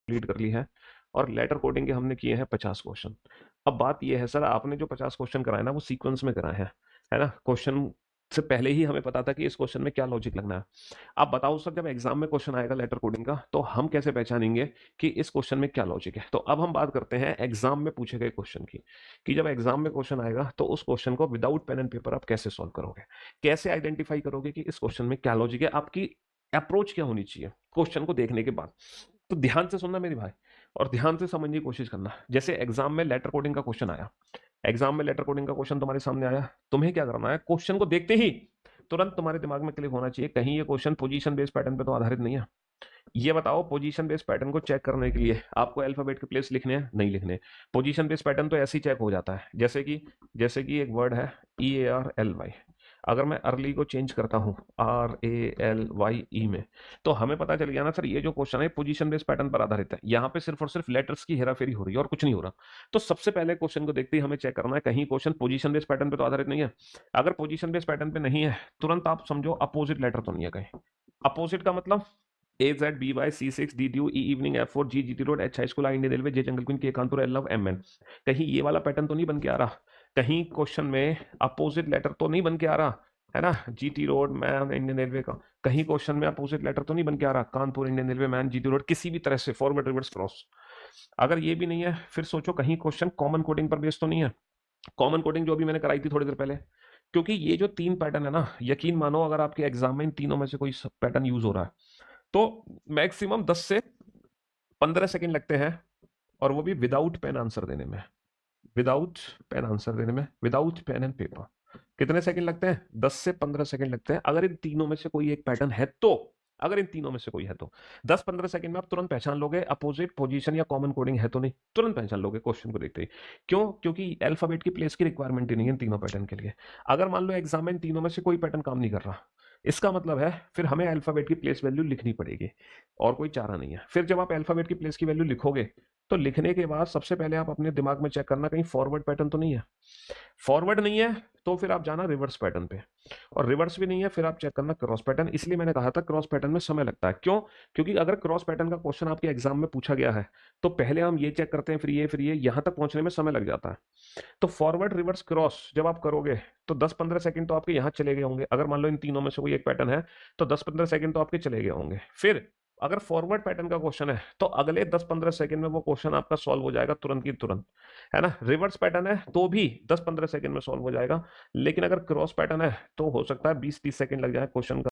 Complete कर ली है और लेटर कोडिंग के हमने किए हैं 50 क्वेश्चन। अब बात ये है सर, आपने जो 50 क्वेश्चन कराए ना वो सीक्वेंस में कराए हैं, है ना। क्वेश्चन से पहले ही हमें पता था कि इस क्वेश्चन में क्या लॉजिक लगना है। अब बताओ सर, जब एग्जाम में क्वेश्चन आएगा लेटर कोडिंग का तो हम कैसे पहचानेंगे कि इस क्वेश्चन में क्या लॉजिक है। तो अब हम बात करते हैं एग्जाम में पूछे गए क्वेश्चन की, कि जब एग्जाम में क्वेश्चन आएगा तो उस क्वेश्चन को विदाउट पेन एंड पेपर आप कैसे सॉल्व करोगे, कैसे आइडेंटिफाई करोगे कि इस क्वेश्चन में क्या लॉजिक है, आपकी अप्रोच क्या होनी चाहिए क्वेश्चन को देखने के बाद। तो ध्यान से सुनना मेरे भाई, और ध्यान से समझने की कोशिश करना। जैसे एग्जाम में लेटर कोडिंग का क्वेश्चन आया, एग्जाम में लेटर कोडिंग का क्वेश्चन तुम्हारे सामने आया, तुम्हें क्या करना है, क्वेश्चन को देखते ही तुरंत तुम्हारे दिमाग में क्लिक होना चाहिए, कहीं ये क्वेश्चन पोजीशन बेस्ड पैटर्न पे तो आधारित नहीं है। ये बताओ, पोजीशन बेस्ड पैटर्न को चेक करने के लिए आपको अल्फाबेट के प्लेस लिखने हैं, नहीं लिखने। पोजीशन बेस्ड पैटर्न तो ऐसे ही चेक हो जाता है, जैसे कि एक वर्ड है EARLY, अगर मैं अर्ली को चेंज करता हूँ RALYE में, तो हमें पता चल गया ना सर, ये जो क्वेश्चन है पोजीशन बेस्ड पैटर्न पर आधारित है। यहाँ पे सिर्फ और सिर्फ लेटर्स की हेराफेरी हो रही है और कुछ नहीं हो रहा। तो सबसे पहले क्वेश्चन को देखते ही हमें चेक करना है कहीं क्वेश्चन पोजीशन बेस्ड पैटर्न पे तो आधारित नहीं है। अगर पोजीशन बेस्ड पैटर्न पे नहीं है, तुरंत आप समझो अपोजिट लेटर तो नहीं है कहीं। अपोजिट का मतलब AZ B Y C6 D D U E evening F4 G road H high school I Indian railway J jungle queen K Kanpur L love MN, कहीं ये वाला पैटर्न तो नहीं बन के आ रहा। कहीं क्वेश्चन में अपोजिट लेटर तो नहीं बन के आ रहा, है ना। GT road man Indian railway का, कहीं क्वेश्चन में अपोजिट लेटर तो नहीं बन के आ रहा, Kanpur Indian railway man GT road, किसी भी तरह से फॉरवर्ड रिवर्स क्रॉस। अगर ये भी नहीं है, फिर सोचो कहीं क्वेश्चन कॉमन कोडिंग पर बेस्ड तो नहीं है। कॉमन कोडिंग जो भी मैंने कराई थी थोड़ी देर पहले, क्योंकि ये जो 3 पैटर्न है ना, यकीन मानो अगर आपके एग्जाम में इन तीनों में से कोई पैटर्न यूज हो रहा है तो मैक्सिमम 10 से 15 सेकंड लगते हैं, और वो भी विदाउट पेन आंसर देने में, विदाउट पेन आंसर देने में, विदाउट पेन एंड पेपर। कितने सेकंड लगते हैं? 10 से 15 सेकंड लगते हैं, अगर इन तीनों में से कोई एक पैटर्न है तो। अगर इन तीनों में से कोई है तो 10-15 सेकंड में आप तुरंत पहचान लोगे अपोजिट पोजीशन या कॉमन कोडिंग है तो नहीं, तुरंत पहचान लोगे क्वेश्चन को देखते ही। क्यों? क्योंकि अल्फाबेट की प्लेस की रिक्वायरमेंट ही नहीं है इन तीनों पैटर्न के लिए। अगर मान लो एग्जाम में इन तीनों में से कोई पैटर्न काम नहीं कर रहा, इसका मतलब है फिर हमें अल्फाबेट की प्लेस वैल्यू लिखनी पड़ेगी, और कोई चारा नहीं है। फिर जब आप अल्फाबेट की प्लेस की वैल्यू लिखोगे, तो लिखने के बाद सबसे पहले आप अपने दिमाग में चेक करना कहीं फॉरवर्ड पैटर्न तो नहीं है। फॉरवर्ड नहीं है तो फिर आप जाना रिवर्स पैटर्न पे, और रिवर्स भी नहीं है फिर आप चेक करना क्रॉस पैटर्न। इसलिए मैंने कहा था क्रॉस पैटर्न में समय लगता है। क्यों? क्योंकि अगर क्रॉस पैटर्न का क्वेश्चन आपके एग्जाम में पूछा गया है, तो पहले हम ये चेक करते हैं, फिर ये यहां तक पहुंचने में समय लग जाता है। तो फॉरवर्ड रिवर्स क्रॉस जब आप करोगे तो 10-15 सेकंड तो आपके यहाँ चले गए होंगे। अगर मान लो इन तीनों में से कोई एक पैटर्न है, तो 10-15 सेकंड तो आपके चले गए होंगे। फिर अगर फॉरवर्ड पैटर्न का क्वेश्चन है, तो अगले 10-15 सेकंड में वो क्वेश्चन आपका सॉल्व हो जाएगा तुरंत की तुरंत, है ना। रिवर्स पैटर्न है तो भी 10-15 सेकंड में सॉल्व हो जाएगा, लेकिन अगर क्रॉस पैटर्न है तो हो सकता है 20-30 सेकंड लग जाए क्वेश्चन का